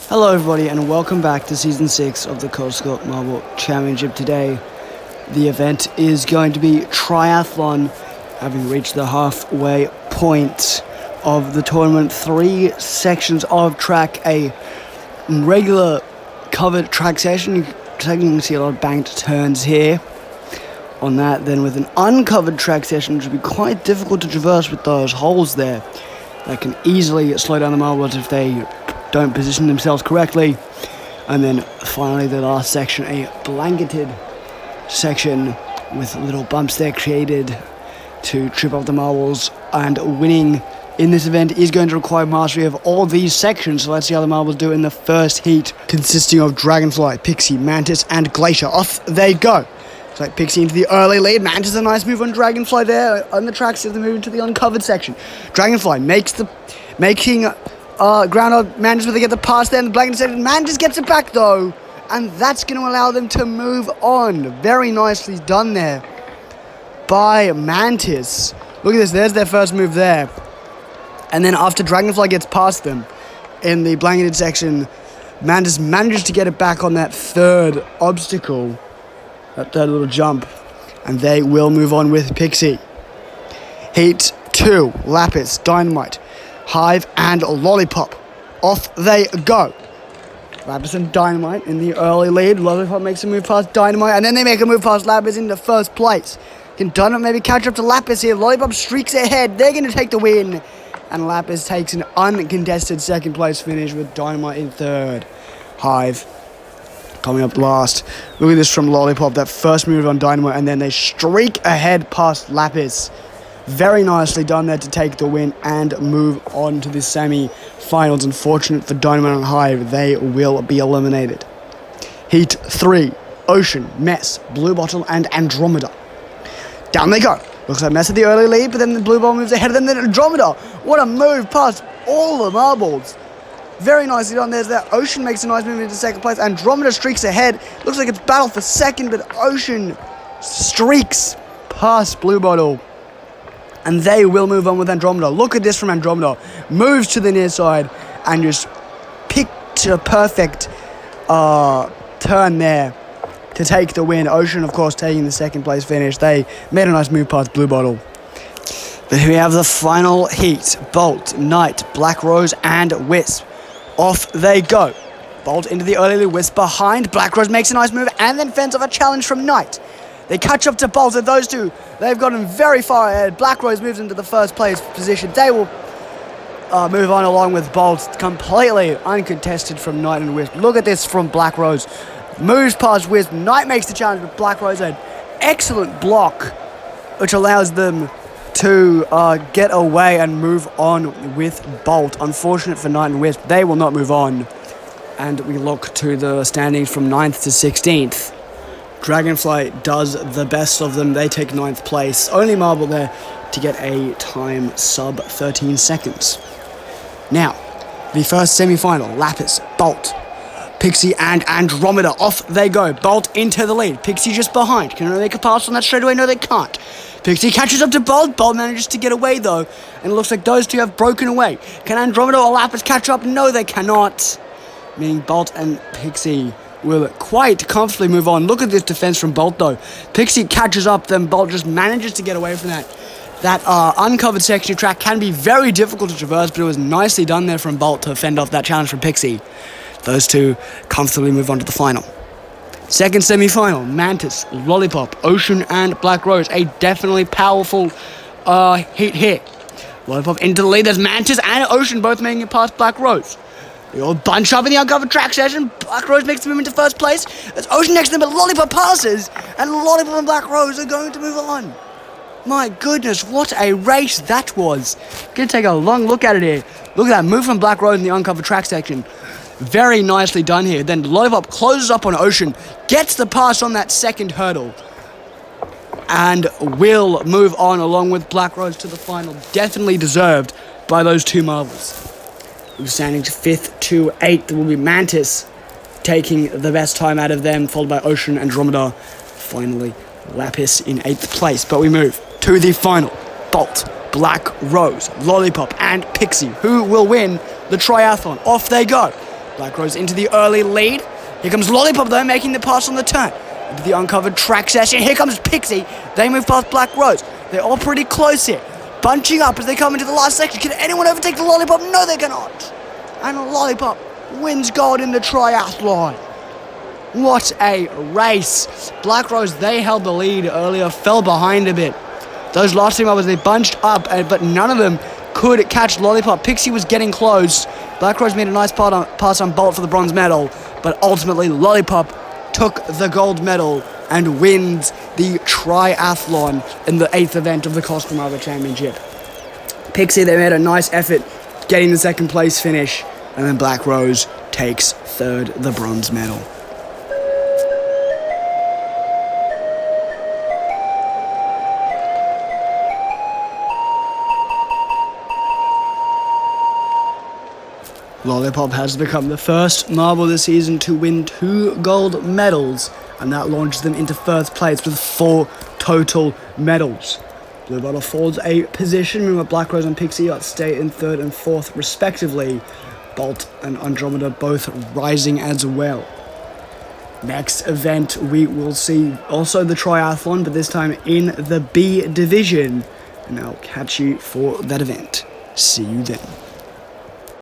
Hello everybody and welcome back to Season 6 of the Kolskor Marble Championship. Today the event is going to be Triathlon, having reached the halfway point of the tournament. 3 sections of track, a regular covered track session. You can see a lot of banked turns here on that. Then with an uncovered track session, which would be quite difficult to traverse with those holes there. That can easily slow down the marbles if they don't position themselves correctly. And then finally the last section, a blanketed section with little bumps there created to trip up the marbles. And winning in this event is going to require mastery of all these sections. So let's see how the marbles do in the first heat, consisting of Dragonfly, Pixie, Mantis and Glacier. Off they go. So Pixie into the early lead. Mantis a nice move on Dragonfly there on the track, so they move into the uncovered section. Dragonfly making ground on Mantis, where they get the pass there in the blanket section. Mantis gets it back though, and that's going to allow them to move on. Very nicely done there by Mantis. Look at this, there's their first move there. And then after Dragonfly gets past them in the blanketed section, Mantis manages to get it back on that third obstacle, that third little jump, and they will move on with Pixie. Heat 2, Lapis, Dynamite, Hive and Lollipop. Off they go. Lapis and Dynamite in the early lead. Lollipop makes a move past Dynamite, and then they make a move past Lapis into first place. Can Dynamite maybe catch up to Lapis here? Lollipop streaks ahead. They're going to take the win, and Lapis takes an uncontested second place finish with Dynamite in third. Hive coming up last. Look at this from Lollipop, that first move on Dynamite, and then they streak ahead past Lapis. Very nicely done there to take the win and move on to the semi-finals. Unfortunate for Dynamite and Hive, they will be eliminated. Heat 3, Ocean, Mess, Blue Bottle and Andromeda. Down they go. Looks like Mess at the early lead, but then the Blue Bottle moves ahead of them, then Andromeda. What a move past all the marbles. Very nicely done. There's that. Ocean makes a nice move into second place. Andromeda streaks ahead. Looks like it's battle for second, but Ocean streaks past Blue Bottle. And they will move on with Andromeda. Look at this from Andromeda. Moves to the near side and just picked a perfect turn there to take the win. Ocean, of course, taking the second place finish. They made a nice move past Blue Bottle. But here we have the final heat. Bolt, Knight, Black Rose and Wisp. Off they go. Bolt into the early lead. Wisp behind. Black Rose makes a nice move and then fends off a challenge from Knight. They catch up to Bolt, and those two, they've gotten very far ahead. Black Rose moves into the first place position. They will move on along with Bolt, completely uncontested from Knight and Wisp. Look at this from Black Rose. Moves past Wisp. Knight makes the challenge, but Black Rose an excellent block, which allows them to get away and move on with Bolt. Unfortunate for Knight and Wisp, they will not move on. And we look to the standings from 9th to 16th. Dragonfly does the best of them. They take 9th place. Only marble there to get a time sub 13 seconds. Now, the first semi-final. Lapis, Bolt, Pixie and Andromeda. Off they go. Bolt into the lead. Pixie just behind. Can they make a pass on that straight away? No, they can't. Pixie catches up to Bolt. Bolt manages to get away though. And it looks like those two have broken away. Can Andromeda or Lapis catch up? No, they cannot. Meaning Bolt and Pixie will quite comfortably move on. Look at this defense from Bolt though. Pixie catches up, then Bolt just manages to get away from that. That uncovered section of track can be very difficult to traverse, but it was nicely done there from Bolt to fend off that challenge from Pixie. Those two comfortably move on to the final. Second semi-final, Mantis, Lollipop, Ocean and Black Rose. A definitely powerful heat here. Lollipop into the lead. There's Mantis and Ocean both making it past Black Rose. They all bunch up in the uncovered track session. Black Rose makes the move into first place. There's Ocean next to them, but Lollipop passes. And Lollipop and Black Rose are going to move on. My goodness, what a race that was. Gonna take a long look at it here. Look at that move from Black Rose in the uncovered track section. Very nicely done here. Then Lollipop closes up on Ocean, gets the pass on that second hurdle, and will move on along with Black Rose to the final. Definitely deserved by those two marbles. Standing to 5th to 8th will be Mantis, taking the best time out of them, followed by Ocean, Andromeda. Finally, Lapis in 8th place. But we move to the final. Bolt, Black Rose, Lollipop, and Pixie. Who will win the triathlon? Off they go. Black Rose into the early lead. Here comes Lollipop though, making the pass on the turn. Into the uncovered track session. Here comes Pixie. They move past Black Rose. They're all pretty close here. Bunching up as they come into the last section. Can anyone overtake the Lollipop? No, they cannot. And Lollipop wins gold in the triathlon. What a race. Black Rose, they held the lead earlier, fell behind a bit. Those last two members, they bunched up, but none of them could catch Lollipop. Pixie was getting close. Black Rose made a nice pass on Bolt for the bronze medal, but ultimately Lollipop took the gold medal and wins the triathlon in the 8th event of the Kolskor Championship. Pixie, they made a nice effort getting the second place finish, and then Black Rose takes third, the bronze medal. Lollipop has become the first marble this season to win 2 gold medals, and that launches them into first place with 4 total medals. Blue Bottle folds a position, meanwhile Black Rose and Pixie stay in 3rd and 4th respectively. Bolt and Andromeda both rising as well. Next event we will see also the triathlon, but this time in the B division. And I'll catch you for that event. See you then.